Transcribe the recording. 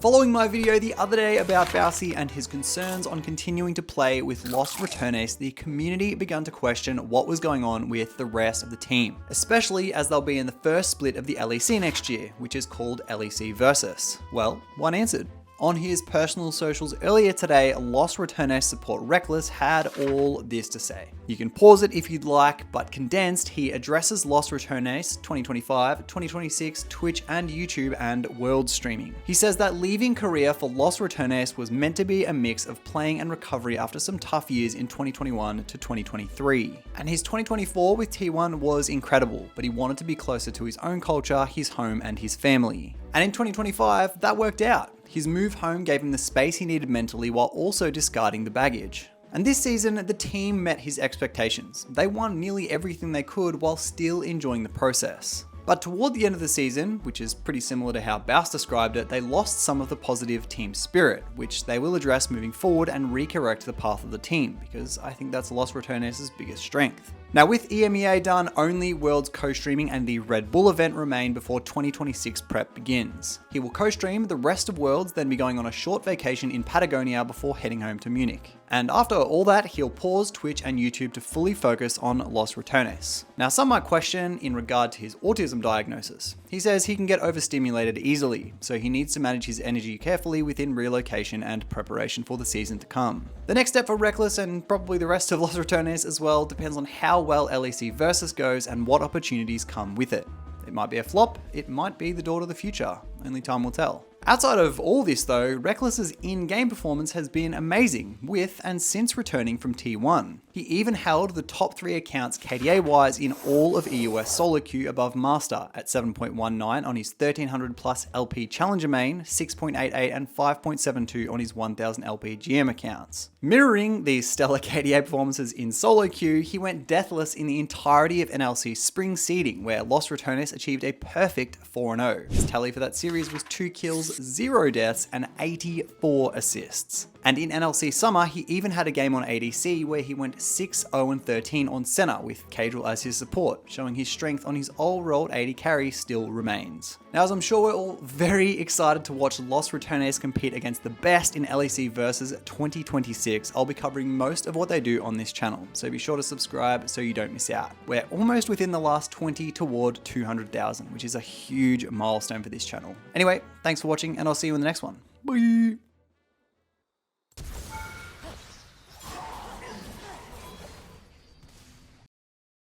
Following my video the other day about Bousy and his concerns on continuing to play with Los Returnes, the community began to question what was going on with the rest of the team, especially as they'll be in the first split of the LEC next year, which is called LEC Versus. Well, one answered. On his personal socials earlier today, Los Returnes support Rekkles had all this to say. You can pause it if you'd like, but condensed, he addresses Los Returnes 2025, 2026, Twitch and YouTube and world streaming. He says that leaving Korea for Los Returnes was meant to be a mix of playing and recovery after some tough years in 2021 to 2023. And his 2024 with T1 was incredible, but he wanted to be closer to his own culture, his home and his family. And in 2025, that worked out. His move home gave him the space he needed mentally while also discarding the baggage. And this season, the team met his expectations. They won nearly everything they could while still enjoying the process. But toward the end of the season, which is pretty similar to how Baus described it, they lost some of the positive team spirit, which they will address moving forward and recorrect the path of the team, because I think that's Los Returnes' biggest strength. Now with EMEA done, only Worlds co-streaming and the Red Bull event remain before 2026 prep begins. He will co-stream the rest of Worlds, then be going on a short vacation in Patagonia before heading home to Munich. And after all that, he'll pause Twitch and YouTube to fully focus on Los Returnes. Now some might question in regard to his autism diagnosis. He says he can get overstimulated easily, so he needs to manage his energy carefully within relocation and preparation for the season to come. The next step for Rekkles and probably the rest of Los Returnes as well depends on how well LEC Versus goes and what opportunities come with it. It might be a flop, it might be the door to the future, only time will tell. Outside of all this though, Rekkles' in-game performance has been amazing with and since returning from T1. He even held the top 3 accounts KDA-wise in all of EUS solo queue above Master at 7.19 on his 1300 plus LP Challenger main, 6.88 and 5.72 on his 1000 LP GM accounts. Mirroring these stellar KDA performances in solo queue, he went deathless in the entirety of NLC spring seeding, where Los Returnes achieved a perfect 4-0. His tally for that series was 2 kills, 0 deaths, and 84 assists. And in NLC Summer, he even had a game on ADC where he went 6-0-13 on Senna with Cadril as his support, showing his strength on his all-rolled AD carry still remains. Now, as I'm sure we're all very excited to watch Los Returnes compete against the best in LEC Versus 2026, I'll be covering most of what they do on this channel, so be sure to subscribe so you don't miss out. We're almost within the last 20 toward 200,000, which is a huge milestone for this channel. Anyway, thanks for watching and I'll see you in the next one. Bye!